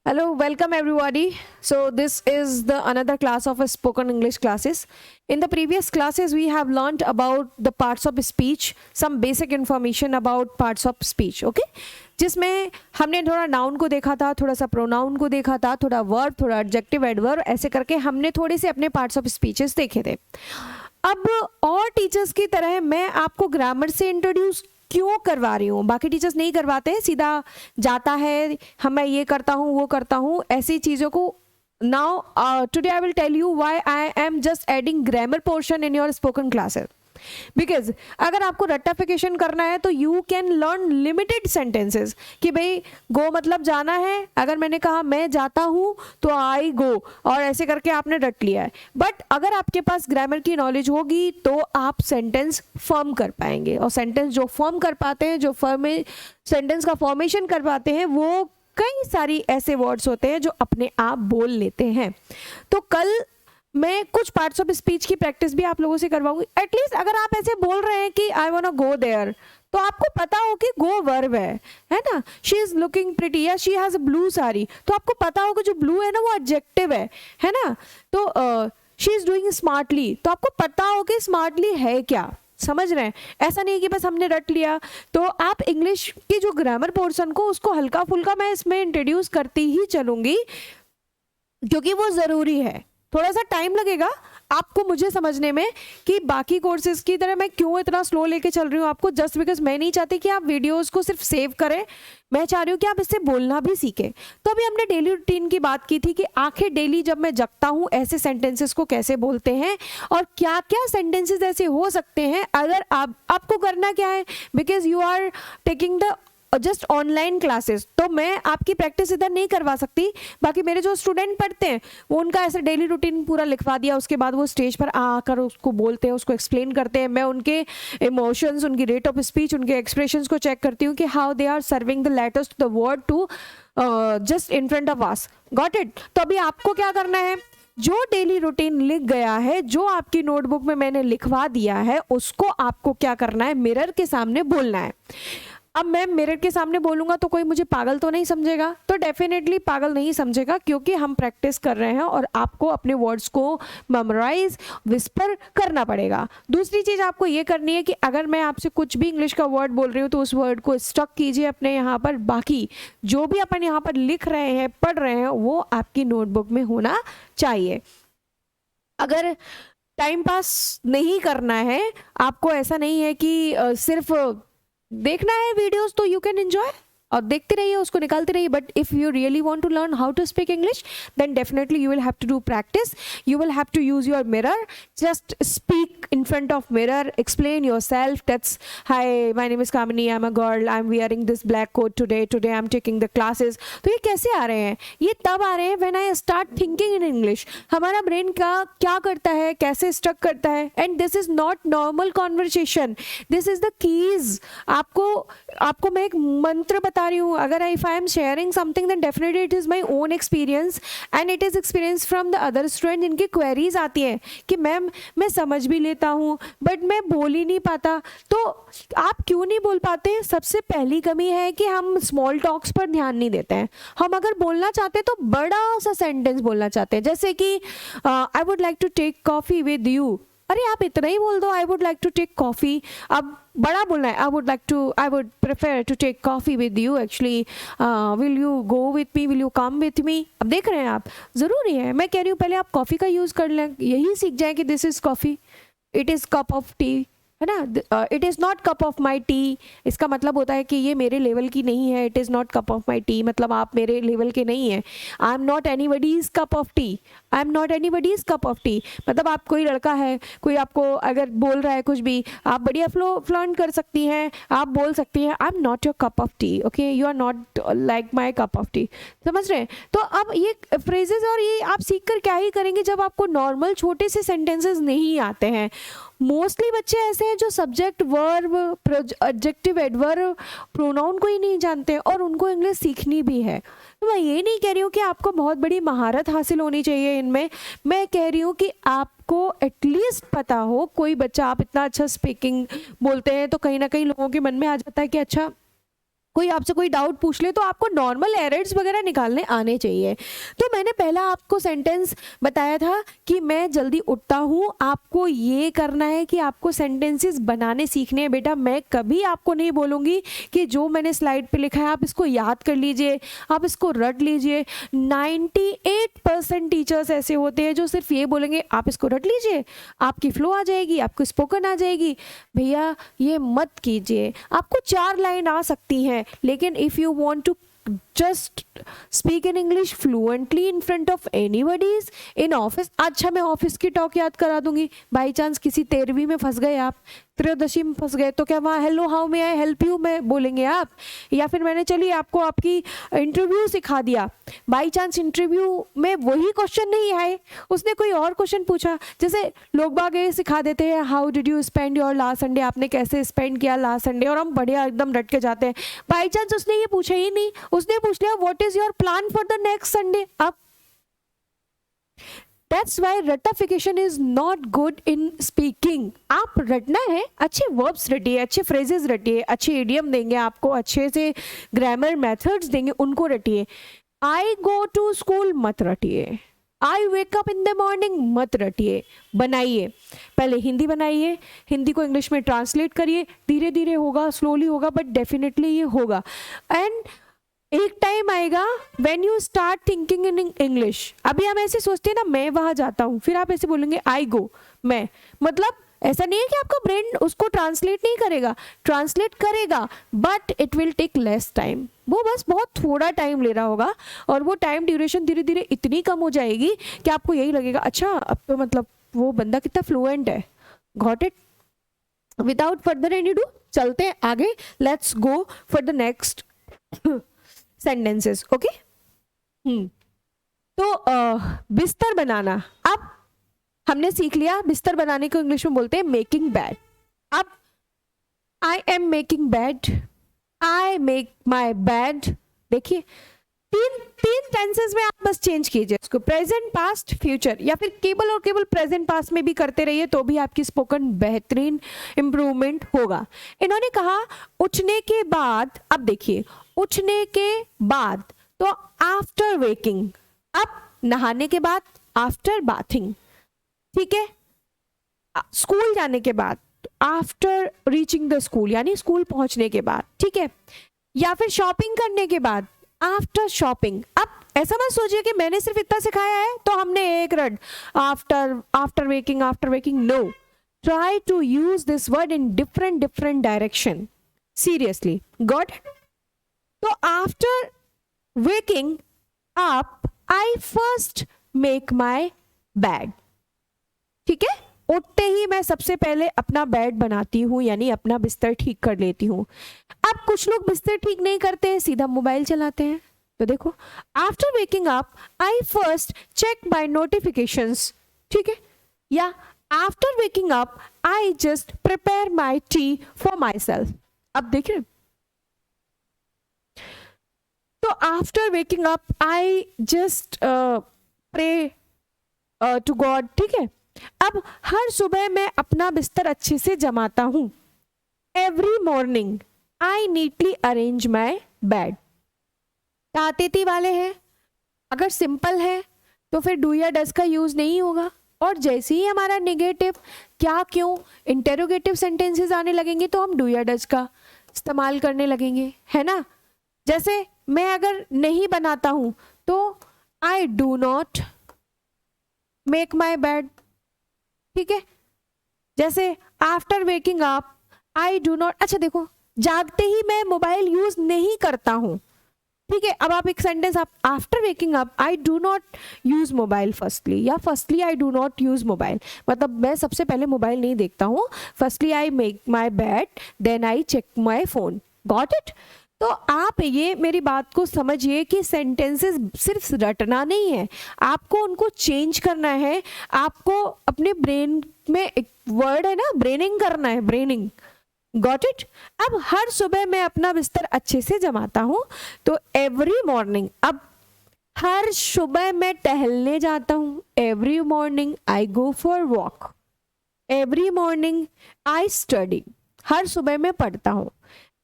Hello, welcome everybody. So this is the another class of a spoken English classes. In the previous classes we have learnt about the parts of speech, some basic information about parts of speech, okay? जिसमें हमने थोड़ा noun को देखा था, थोड़ा सा pronoun को देखा था, थोड़ा वर्ब, थोड़ा एडजेक्टिव, एडवर्ब, ऐसे करके हमने थोड़े से अपने पार्ट्स ऑफ स्पीचेस देखे थे। अब और टीचर्स की तरह मैं आपको ग्रामर से इंट्रोड्यूस क्यों करवा रही हूँ, बाकी टीचर्स नहीं करवाते हैं, सीधा जाता है हम मैं ये करता हूँ वो करता हूँ, ऐसी चीज़ों को now today I will tell you why I am just adding grammar portion in your spoken classes. Because अगर आपको रट्टाफिकेशन करना है तो you can learn limited sentences कि भाई गो मतलब जाना है, अगर मैंने कहा मैं जाता हूँ तो आई गो, और ऐसे करके आपने रट लिया है। बट अगर आपके पास ग्रामर की नॉलेज होगी तो आप सेंटेंस फॉर्म कर पाएंगे, और सेंटेंस जो फॉर्म कर पाते हैं, जो सेंटेंस का फॉर्मेशन कर पाते हैं, वो कई सारी ऐसे वर्ड्स होते हैं जो अपने आप बोल लेते हैं। तो कल मैं कुछ पार्ट्स ऑफ स्पीच की प्रैक्टिस भी आप लोगों से करवाऊंगी। एटलीस्ट अगर आप ऐसे बोल रहे हैं कि I want to go there, तो आपको पता हो कि गो वर्ब है ना। शी इज लुकिंग प्रिटी या she has a blue sari, तो आपको पता हो कि जो ब्लू है ना वो एडजेक्टिव है ना। तो शी इज डूइंग स्मार्टली, तो आपको पता हो कि स्मार्टली है क्या, समझ रहे हैं। ऐसा नहीं कि बस हमने रट लिया। तो आप इंग्लिश की जो ग्रामर पोर्शन को उसको हल्का फुल्का मैं इसमें इंट्रोड्यूस करती ही चलूंगी, क्योंकि वो ज़रूरी है। थोड़ा सा टाइम लगेगा आपको मुझे समझने में कि बाकी कोर्सेज की तरह मैं क्यों इतना स्लो लेके चल रही हूँ आपको, जस्ट बिकॉज मैं नहीं चाहती कि आप वीडियोस को सिर्फ सेव करें, मैं चाह रही हूँ कि आप इससे बोलना भी सीखें। तो अभी हमने डेली रूटीन की बात की थी कि आखिर डेली जब मैं जगता हूँ ऐसे सेंटेंसेस को कैसे बोलते हैं और क्या क्या सेंटेंसेस ऐसे हो सकते हैं। अगर आपको करना क्या है, because you are taking the just online classes, तो मैं आपकी प्रैक्टिस इधर नहीं करवा सकती। बाकी मेरे जो स्टूडेंट पढ़ते हैं वो उनका ऐसे डेली रूटीन पूरा लिखवा दिया, उसके बाद वो स्टेज पर आकर उसको बोलते हैं, उसको एक्सप्लेन करते हैं। मैं उनके इमोशंस, उनकी रेट ऑफ स्पीच, उनके एक्सप्रेशंस को चेक करती हूँ कि how they are serving the letters to the word to just in front of us. Got it. तो अभी आपको क्या करना है, जो डेली रूटीन लिख गया है, जो आपकी नोटबुक में मैंने लिखवा दिया है, उसको आपको क्या करना है, मिरर के सामने बोलना है। अब मैं मिरर के सामने बोलूंगा तो कोई मुझे पागल तो नहीं समझेगा, तो डेफिनेटली पागल नहीं समझेगा, क्योंकि हम प्रैक्टिस कर रहे हैं और आपको अपने वर्ड्स को मेमोराइज, विस्पर करना पड़ेगा। दूसरी चीज़ आपको ये करनी है कि अगर मैं आपसे कुछ भी इंग्लिश का वर्ड बोल रही हूँ तो उस वर्ड को स्टक कीजिए अपने यहाँ पर। बाकी जो भी अपन यहाँ पर लिख रहे हैं, पढ़ रहे हैं, वो आपकी नोटबुक में होना चाहिए। अगर टाइम पास नहीं करना है आपको, ऐसा नहीं है कि सिर्फ देखना है वीडियोस, तो यू कैन एंजॉय और देखते रहिए, उसको निकालते रहिए। But if you really want to learn how to speak English, then definitely you will have to do practice. You will have to use your mirror, just speak in front of mirror, explain yourself. That's hi, my name is Kamini, I am a girl, I am wearing this black coat today I am taking the classes. तो ये कैसे आ रहे हैं, ये तब आ रहे हैं when I start thinking in English. हमारा ब्रेन का क्या करता है, कैसे स्टक करता है, and this is not normal conversation, this is the keys. आपको मैं एक मंत्र बता रही हूँ। अगर if I am sharing something, then definitely it is my own experience and it is experience from the other student, जिनकी क्वेरीज आती हैं कि मैम मैं समझ भी लेता हूँ बट मैं बोल ही नहीं पाता। तो आप क्यों नहीं बोल पाते? सबसे पहली कमी है कि हम स्मॉल टॉक्स पर ध्यान नहीं देते हैं। हम अगर बोलना चाहते हैं तो बड़ा सा सेंटेंस बोलना चाहते हैं, जैसे कि I would like to take coffee with you. अरे आप इतना ही बोल दो, I would like to take coffee. अब बड़ा बोलना है, I would prefer to take coffee with you, actually will you go with me, will you come with me. अब देख रहे हैं आप, ज़रूरी है, मैं कह रही हूँ पहले आप कॉफ़ी का यूज़ कर लें, यही सीख जाए कि this is coffee, it is cup of T, है ना। It is not cup of my T, इसका मतलब होता है कि ये मेरे लेवल की नहीं है। It is not cup of my T मतलब आप मेरे लेवल के नहीं हैं। I am not anybody's cup of T, I am not anybody's cup of T मतलब आप कोई लड़का है, कोई आपको अगर बोल रहा है कुछ भी, आप बढ़िया फ्लर्ट कर सकती हैं, आप बोल सकती हैं I am not your cup of tea, okay, you are not like my cup of tea, समझ रहे हैं। तो अब ये फ्रेजेस और ये आप सीख कर क्या ही करेंगे जब आपको नॉर्मल छोटे से सेंटेंसेस नहीं आते हैं। मोस्टली बच्चे ऐसे हैं जो subject, verb, adjective, adverb, pronoun को ही नहीं जानते हैं और उनको इंग्लिश सीखनी भी है। तो मैं ये नहीं कह रही हूँ कि आपको बहुत बड़ी महारत हासिल होनी चाहिए इनमें, मैं कह रही हूँ कि आपको एटलीस्ट पता हो। कोई बच्चा, आप इतना अच्छा स्पीकिंग बोलते हैं तो कहीं ना कहीं लोगों के मन में आ जाता है कि अच्छा कोई आपसे कोई डाउट पूछ ले तो आपको नॉर्मल एरर्स वगैरह निकालने आने चाहिए। तो मैंने पहला आपको सेंटेंस बताया था कि मैं जल्दी उठता हूँ। आपको ये करना है कि आपको सेंटेंसेस बनाने सीखने हैं बेटा। मैं कभी आपको नहीं बोलूँगी कि जो मैंने स्लाइड पे लिखा है आप इसको याद कर लीजिए, आप इसको रट लीजिए। 98% टीचर्स ऐसे होते हैं जो सिर्फ ये बोलेंगे आप इसको रट लीजिए, आपकी फ्लो आ जाएगी, आपको स्पोकन आ जाएगी। भैया ये मत कीजिए। आपको 4 लाइन आ सकती हैं, लेकिन if you want to just speak in English fluently in front of anybody in office। अच्छा मैं ऑफिस की टॉक याद करा दूंगी। बाई चांस किसी 13वीं में फंस गए, आप त्रयोदशी में फंस गए, तो क्या वहाँ hello how may I help you में बोलेंगे आप? या फिर मैंने चलिए आपको आपकी इंटरव्यू सिखा दिया, बाई चांस इंटरव्यू में वही क्वेश्चन नहीं आए, उसने कोई और क्वेश्चन पूछा। जैसे लोग बाग ये सिखा देते हैं how did you spend your last Sunday, आपने कैसे स्पेंड किया लास्ट संडे, और हम बढ़िया एकदम रट के जाते हैं। बाई चांस उसने ये पूछा ही नहीं, उसने पूछ लिया what is your plan for the next Sunday. अब That's why ratification is not good in speaking। आप रटना है, अच्छे वर्ब्स रटिए, अच्छे फ्रेजेस रटिए, अच्छे इडियम देंगे आपको, अच्छे से ग्रामर मेथड्स देंगे, उनको रटिए। आई गो टू स्कूल मत रटिए, I wake up in the morning मत रटिए। बनाइए, पहले हिंदी बनाइए, हिंदी को इंग्लिश में ट्रांसलेट करिए। धीरे धीरे होगा, स्लोली होगा, बट डेफिनेटली ये होगा। एंड एक टाइम आएगा when you start thinking in English. अभी हम ऐसे सोचते हैं ना मैं वहां जाता हूँ, फिर आप ऐसे बोलेंगे आई गो, मैं, मतलब ऐसा नहीं है कि आपका ब्रेन उसको ट्रांसलेट नहीं करेगा, ट्रांसलेट करेगा, but it will take less time. वो बस बहुत थोड़ा टाइम ले रहा होगा, और वो टाइम ड्यूरेशन धीरे धीरे इतनी कम हो जाएगी कि आपको यही लगेगा अच्छा अब तो मतलब वो बंदा कितना फ्लुएंट है। Got it? Without further any do चलते हैं आगे। Let's go for the next sentences. Okay, तो बिस्तर बनाना। अब हमने सीख लिया बिस्तर बनाने को इंग्लिश में बोलते हैं मेकिंग बेड। अब I am making bed, I make my bed. देखिए तीन टेंसेस में आप बस चेंज कीजिए इसको, प्रेजेंट पास्ट फ्यूचर, या फिर केवल और केवल प्रेजेंट पास्ट में भी करते रहिए तो भी आपकी स्पोकन बेहतरीन इंप्रूवमेंट होगा। इन्होंने कहा उठने के बाद। अब देखिए उठने के बाद तो आफ्टर वेकिंग, अब नहाने के बाद आफ्टर बाथिंग, ठीक है। स्कूल जाने के बाद आफ्टर रीचिंग द स्कूल, यानी स्कूल पहुंचने के बाद, ठीक है। या फिर शॉपिंग करने के बाद आफ्टर शॉपिंग। अब ऐसा मत सोचिए कि मैंने सिर्फ इतना सिखाया है तो हमने एक रट after waking, after waking. No, try to use this word in different direction, seriously. Got? तो after waking up I first make my bed, ठीक है। उठते ही मैं सबसे पहले अपना बेड बनाती हूँ, यानी अपना बिस्तर ठीक कर लेती हूँ। अब कुछ लोग बिस्तर ठीक नहीं करते हैं, सीधा मोबाइल चलाते हैं। तो देखो after waking up I first check my notifications, ठीक है। या after waking up I just prepare my tea for myself. अब देख रहे, तो after waking up I just pray to God, ठीक है। अब हर सुबह मैं अपना बिस्तर अच्छे से जमाता हूं। Every morning I neatly arrange my bed. तातेती वाले हैं, अगर सिंपल है तो फिर डू या डज का यूज नहीं होगा, और जैसे ही हमारा नेगेटिव क्या क्यों इंटेरोगेटिव सेंटेंसेस आने लगेंगे तो हम डू या डज का इस्तेमाल करने लगेंगे, है ना। जैसे मैं अगर नहीं बनाता हूं तो आई do not make my bed, ठीक है। जैसे after waking up I do not, अच्छा देखो जागते ही मैं मोबाइल यूज नहीं करता हूं, ठीक है। अब आप एक सेंटेंस आप after waking up I do not use mobile firstly, या firstly I do not use mobile, मतलब मैं सबसे पहले मोबाइल नहीं देखता हूं। Firstly I make my bed then I check my phone. Got it? तो आप ये मेरी बात को समझिए कि सेंटेंसेस सिर्फ रटना नहीं है, आपको उनको चेंज करना है। आपको अपने ब्रेन में एक वर्ड है ना, ब्रेनिंग करना है, ब्रेनिंग। Got it? अब हर सुबह मैं अपना बिस्तर अच्छे से जमाता हूं, तो एवरी मॉर्निंग, अब हर सुबह मैं टहलने जाता हूं। Every morning I go for walk. Every morning I study, हर सुबह मैं पढ़ता हूं।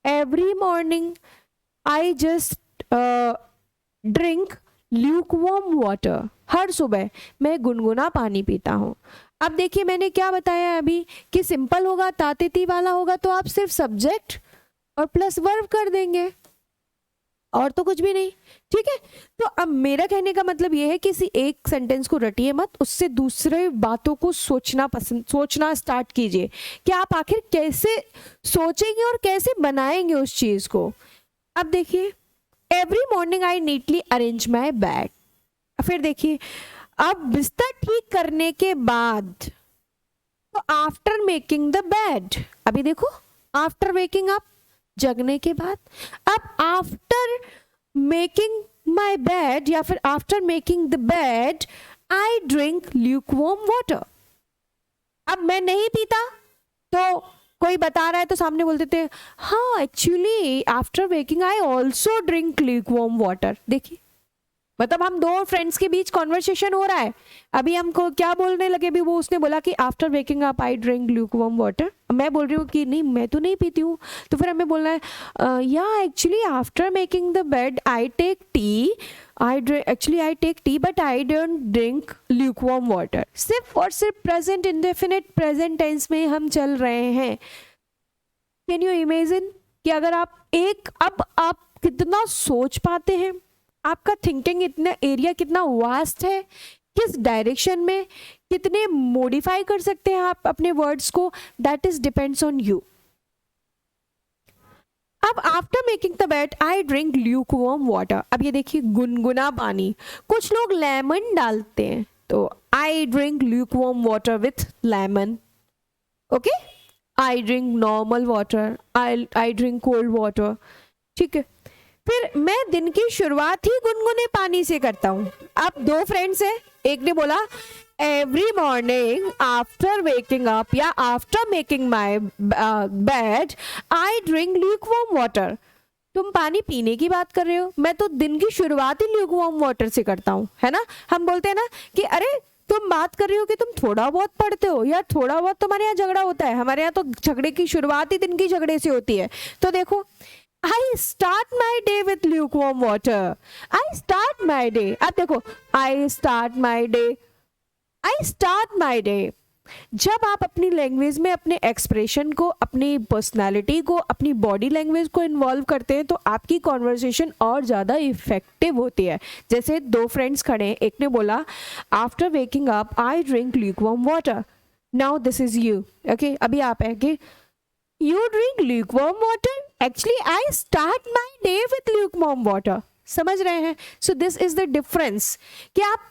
Every morning I just drink lukewarm water. हर सुबह मैं गुनगुना पानी पीता हूँ। अब देखिए मैंने क्या बताया अभी कि सिंपल होगा, तातीती वाला होगा तो आप सिर्फ सब्जेक्ट और प्लस वर्ब कर देंगे और तो कुछ भी नहीं, ठीक है। तो अब मेरा कहने का मतलब ये है कि किसी एक सेंटेंस को रटिए मत, उससे दूसरे बातों को सोचना स्टार्ट कीजिए कि आप आखिर कैसे सोचेंगे और कैसे बनाएंगे उस चीज को। अब देखिए every morning I neatly arrange my bed. फिर देखिए अब बिस्तर ठीक करने के बाद, तो आफ्टर मेकिंग द बेड, अभी देखो आफ्टर वेकिंग अप, जगने के बाद। अब आफ्टर मेकिंग माई बेड या फिर after making the bed I drink lukewarm water. अब मैं नहीं पीता तो कोई बता रहा है तो सामने बोल देते हैं हाँ actually after waking I also drink lukewarm water. देखिए मतलब हम दो फ्रेंड्स के बीच कॉन्वर्सेशन हो रहा है, अभी हमको क्या बोलने लगे, भी वो उसने बोला कि आफ्टर वेकिंग अप आई ड्रिंक ल्यूकवार्म वाटर, मैं बोल रही हूँ कि नहीं मैं तो नहीं पीती हूँ, तो फिर हमें बोलना है या actually after making the bed I take tea, I take tea but I don't drink lukewarm water. सिर्फ और सिर्फ प्रेजेंट इंडेफिनिट प्रेजेंट टेंस में हम चल रहे हैं। कैन यू इमेजिन कि अगर अब आप कितना सोच पाते हैं, आपका थिंकिंग इतना एरिया कितना वास्ट है, किस डायरेक्शन में कितने मॉडिफाई कर सकते हैं आप अपने वर्ड्स को, that is depends on you. अब after making the bed I drink lukewarm water. अब ये देखिए गुनगुना पानी, कुछ लोग लेमन डालते हैं तो आई drink lukewarm water with lemon. Okay, I drink normal water, I drink cold water, ठीक है। फिर मैं दिन की शुरुआत ही गुनगुने पानी से करता हूँ। अब दो फ्रेंड्स हैं, एक ने बोला every morning after waking up या after making my bed I drink lukewarm water. तुम पानी पीने की बात कर रहे हो, मैं तो दिन की शुरुआत ही ल्यूकवार्म वाटर से करता हूँ, है ना। हम बोलते हैं ना कि अरे तुम बात कर रही हो कि तुम थोड़ा बहुत पढ़ते हो या थोड़ा बहुत तुम्हारे यहाँ झगड़ा होता है, हमारे यहाँ तो झगड़े की शुरुआत ही दिन की झगड़े से होती है। तो देखो I start my day with lukewarm water. I start my day. अब देखो I start my day. I start my day. जब आप अपनी लैंग्वेज में अपने एक्सप्रेशन को, अपनी पर्सनालिटी को, अपनी बॉडी लैंग्वेज को इन्वॉल्व करते हैं तो आपकी कॉन्वर्सेशन और ज़्यादा इफेक्टिव होती है। जैसे दो फ्रेंड्स खड़े हैं, एक ने बोला after waking up I drink lukewarm water. Now this is you, okay. अभी आप है कि You drink lukewarm water? Actually, I start my day with lukewarm water. समझ रहे हैं? So this is the difference कि आप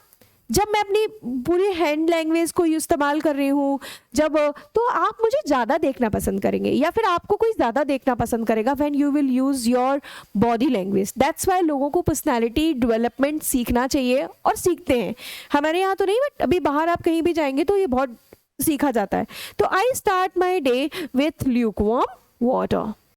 जब मैं अपनी पूरी हैंड लैंग्वेज को इस्तेमाल कर रही हूँ जब, तो आप मुझे ज़्यादा देखना पसंद करेंगे या फिर आपको कोई ज़्यादा देखना पसंद करेगा when you will use your body language. That's why लोगों को पर्सनैलिटी डेवलपमेंट सीखना चाहिए और सीखते हैं। हमारे यहाँ तो नहीं, बट अभी बाहर आप कहीं भी जाएंगे तो ये बहुत सीखा जाता है। तो I start my day with lukewarm water.